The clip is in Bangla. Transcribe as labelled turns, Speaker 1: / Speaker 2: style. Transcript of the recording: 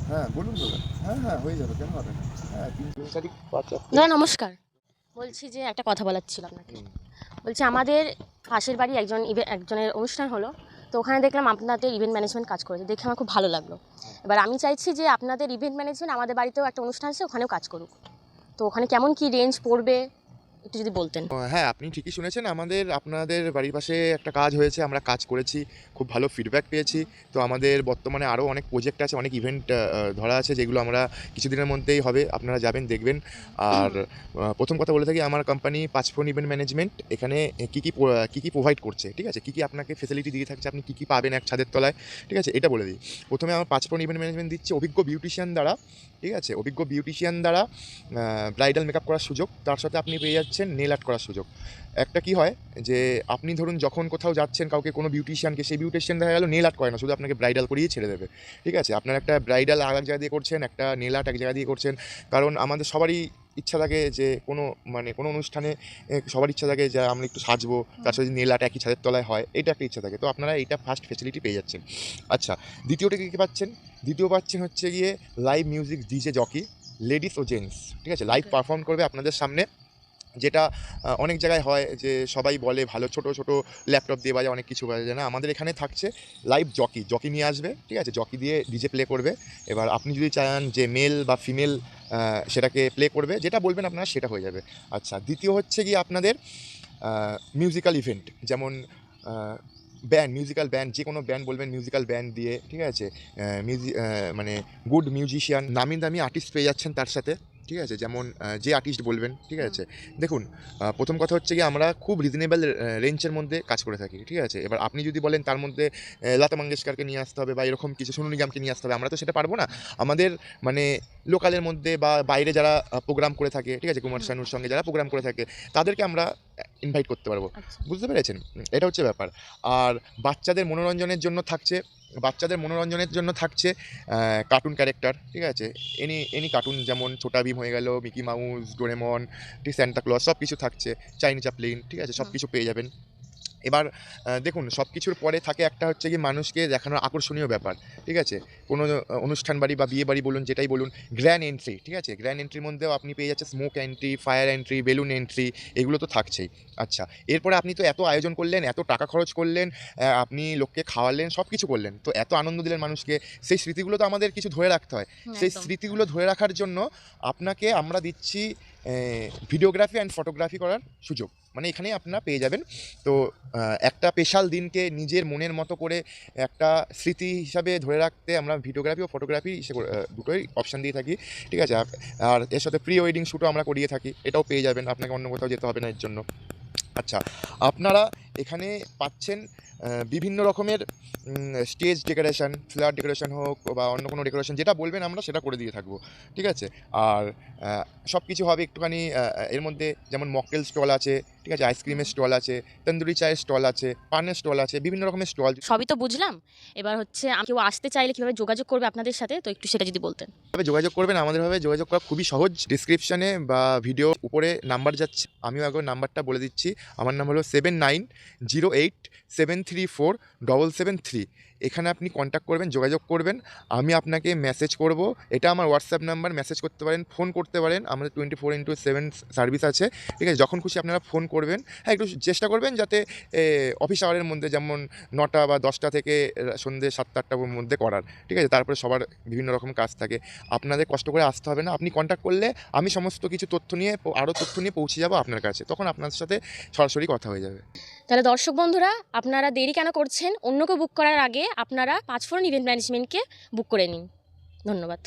Speaker 1: হ্যাঁ, বলুন দাদা। হ্যাঁ, হ্যাঁ, হয়ে যাবে, কেন হবে না? হ্যাঁ, ৩ তারিখ ৫ April।
Speaker 2: দাদা নমস্কার। বলছি যে একটা কথা বলার ছিল আপনাকে। বলছি আমাদের পাশের বাড়ি একজনের অনুষ্ঠান হলো। তো ওখানে দেখলাম আপনাদের ইভেন্ট ম্যানেজমেন্ট কাজ করেছে। দেখে আমার খুব ভালো লাগলো। এবার আমি চাইছি যে আপনাদের ইভেন্ট ম্যানেজমেন্ট আমাদের বাড়িতেও একটা অনুষ্ঠান আছে, ওখানেও কাজ করুক। তো ওখানে কেমন কি রেঞ্জ পড়বে একটু যদি বলতেন।
Speaker 3: হ্যাঁ, আপনি ঠিকই শুনেছেন। আপনাদের বাড়ির পাশে একটা কাজ হয়েছে, আমরা কাজ করেছি, খুব ভালো ফিডব্যাক পেয়েছি। তো আমাদের বর্তমানে আরও অনেক প্রজেক্ট আছে, অনেক ইভেন্ট ধরা আছে, যেগুলো আমরা কিছুদিনের মধ্যেই হবে, আপনারা যাবেন দেখবেন। আর প্রথম কথা বলে থাকি, আমার কোম্পানি পাঁচফোন ইভেন্ট ম্যানেজমেন্ট এখানে কী কী প্রোভাইড করছে, ঠিক আছে, কী কী আপনাকে ফেসিলিটি দিয়ে থাকছে, আপনি কী কী পাবেন এক ছাদের তলায়, ঠিক আছে, এটা বলে দিই। প্রথমে আমার পাঁচফোন ইভেন্ট ম্যানেজমেন্ট দিচ্ছে অভিজ্ঞ বিউটিশিয়ান দ্বারা, ঠিক আছে, অভিজ্ঞ বিউটিশিয়ান দ্বারা ব্রাইডাল মেকআপ করার সুযোগ, তার সাথে আপনি পেয়ে যাচ্ছেন নেল আর্ট করার সুযোগ। একটা কি হয় যে আপনি ধরুন যখন কোথাও যাচ্ছেন কাউকে কোনো বিউটিশিয়ানকে, সেই বিউটিশিয়ান দেখা গেল নেল আর্ট করে না, শুধু আপনাকে ব্রাইডাল করিয়ে ছেড়ে দেবে, ঠিক আছে। আপনার একটা ব্রাইডাল এক জায়গা দিয়ে করছেন, একটা নেল আর্ট এক জায়গা দিয়ে করছেন। কারণ আমাদের সবারই ইচ্ছা থাকে যে কোনো অনুষ্ঠানে সবার ইচ্ছা থাকে যে আমরা একটু সাজবো, তার সাথে নেল আর্ট একই ছাদের তলায় হয়, এটা একটা ইচ্ছা থাকে। তো আপনারা এইটা ফার্স্ট ফেসিলিটি পেয়ে যাচ্ছেন। আচ্ছা, দ্বিতীয়টা কী পাচ্ছেন? দ্বিতীয় পাচ্ছেন হচ্ছে গিয়ে live music DJ jockey, ladies ও জেন্টস, ঠিক আছে, লাইভ পারফর্ম করবে আপনাদের সামনে। যেটা অনেক জায়গায় হয় যে সবাই বলে ভালো ছোটো ছোটো ল্যাপটপ দিয়ে বাজায়, অনেক কিছু বাজায় না। আমাদের এখানে থাকছে লাইভ জকি নিয়ে আসবে, ঠিক আছে, জকি দিয়ে ডিজে প্লে করবে। এবার আপনি যদি চান যে মেল বা ফিমেল সেটাকে প্লে করবে, যেটা বলবেন আপনারা সেটা হয়ে যাবে। আচ্ছা, দ্বিতীয় হচ্ছে গিয়ে আপনাদের মিউজিক্যাল ইভেন্ট, যেমন মিউজিক্যাল ব্যান্ড, যে কোনো ব্যান্ড বলবেন মিউজিক্যাল ব্যান্ড দিয়ে, ঠিক আছে, মানে গুড মিউজিশিয়ান, নামি দামি আর্টিস্ট পেয়ে যাচ্ছেন তার সাথে, ঠিক আছে, যেমন যে আর্টিস্ট বলবেন, ঠিক আছে। দেখুন, প্রথম কথা হচ্ছে গিয়ে আমরা খুব রিজনেবল রেঞ্জের মধ্যে কাজ করে থাকি, ঠিক আছে। এবার আপনি যদি বলেন তার মধ্যে লতা মঙ্গেশকরকে নিয়ে আসতে হবে বা এরকম কিছু, সোনু নিগমকে নিয়ে আসতে হবে, আমরা তো সেটা পারবো না। আমাদের মানে লোকালের মধ্যে বা বাইরে যারা প্রোগ্রাম করে থাকে, ঠিক আছে, কুমার শানুর সঙ্গে যারা প্রোগ্রাম করে থাকে, তাদেরকে আমরা ইনভাইট করতে পারবো।
Speaker 2: আচ্ছা।
Speaker 3: বুঝতে পেরেছেন? এটা হচ্ছে ব্যাপার। আর বাচ্চাদের মনোরঞ্জনের জন্য থাকছে কার্টুন ক্যারেক্টার, ঠিক আছে, এনি কার্টুন, যেমন ছোটা ভীম হয়ে গেল, মিকি মাউস, ডোরেমন, ঠিক, সান্তা ক্লজ, সব কিছু থাকছে, চাইনি চাপলিন, ঠিক আছে, সব কিছু পেয়ে যাবেন। এবার দেখুন, সব কিছুর পরে থাকে একটা হচ্ছে গিয়ে মানুষকে দেখানোর আকর্ষণীয় ব্যাপার, ঠিক আছে। কোনো অনুষ্ঠান বাড়ি বা বিয়ে বাড়ি বলুন, যেটাই বলুন, গ্র্যান্ড এন্ট্রি, ঠিক আছে, গ্র্যান্ড এন্ট্রির মধ্যেও আপনি পেয়ে যাচ্ছেন smoke entry, fire entry, balloon entry, এগুলো তো থাকছেই। আচ্ছা, এরপরে আপনি তো এত আয়োজন করলেন, এত টাকা খরচ করলেন, আপনি লোককে খাওয়ালেন, সব কিছু করলেন, তো এত আনন্দ দিলেন মানুষকে, সেই স্মৃতিগুলো তো আমাদের কিছু ধরে রাখতে হয়। সেই
Speaker 2: একদম।
Speaker 3: স্মৃতিগুলো ধরে রাখার জন্য আপনাকে আমরা দিচ্ছি ভিডিওগ্রাফি অ্যান্ড ফটোগ্রাফি করার সুযোগ, মানে এখানেই আপনারা পেয়ে যাবেন। তো একটা স্পেশাল দিনকে নিজের মনের মতো করে একটা স্মৃতি হিসাবে ধরে রাখতে আমরা ভিডিওগ্রাফি ও ফটোগ্রাফি দুটোই অপশান দিয়ে থাকি, ঠিক আছে। আর এর সাথে প্রি ওয়েডিং শ্যুটও আমরা করিয়ে থাকি, এটাও পেয়ে যাবেন, আপনাকে অন্য কোথাও যেতে হবে না এর জন্য। আচ্ছা, আপনারা এখানে পাচ্ছেন বিভিন্ন রকমের স্টেজ ডেকোরেশন, ফ্লাওয়ার ডেকোরেশন হোক বা অন্য কোনো ডেকোরেশন, যেটা বলবেন আমরা সেটা করে দিয়ে থাকবো, ঠিক আছে। আর সব কিছু হবে একটুখানি এর মধ্যে, যেমন মকটেল স্টল আছে, ঠিক আছে, আইসক্রিমের স্টল আছে, তন্দুরি চায়ের স্টল আছে, পানের স্টল আছে, বিভিন্ন রকমের স্টল।
Speaker 2: সবই তো বুঝলাম। এবার হচ্ছে কেউ আসতে চাইলে কিভাবে যোগাযোগ করবে আপনাদের সাথে, তো একটু সেটা যদি বলতেন।
Speaker 3: ভাবে যোগাযোগ করবেন, আমাদেরভাবে যোগাযোগ করা খুবই সহজ। ডিসক্রিপশানে বা ভিডিওর উপরে নাম্বার যাচ্ছে, আমিও একবার নাম্বারটা বলে দিচ্ছি। আমার নাম হলো 7908734773। এখানে আপনি কন্ট্যাক্ট করবেন, যোগাযোগ করবেন, আমি আপনাকে মেসেজ করব। এটা আমার হোয়াটসঅ্যাপ নাম্বার, মেসেজ করতে পারেন, ফোন করতে পারেন, আমাদের 24x7 সার্ভিস আছে, ঠিক আছে। যখন খুশি আপনারা ফোন করবেন। হ্যাঁ, একটু চেষ্টা করবেন যাতে অফিস আওয়ারের মধ্যে, যেমন 9টা বা 10টা থেকে সন্ধ্যে 7টা-8টার মধ্যে করার, ঠিক আছে। তারপরে সবার বিভিন্ন রকম কাজ থাকে, আপনাদের কষ্ট করে আসতে হবে না। আপনি কন্ট্যাক্ট করলে আমি সমস্ত কিছু তথ্য নিয়ে, আরও তথ্য নিয়ে পৌঁছে যাবো আপনার কাছে, তখন আপনার সাথে সরাসরি কথা হয়ে যাবে।
Speaker 2: তাহলে দর্শক বন্ধুরা, আপনারা দেরি কেন করছেন? অন্যকে বুক করার আগে আপনারা পাঁচফোরন ইভেন্ট ম্যানেজমেন্টকে বুক করে নিন। ধন্যবাদ।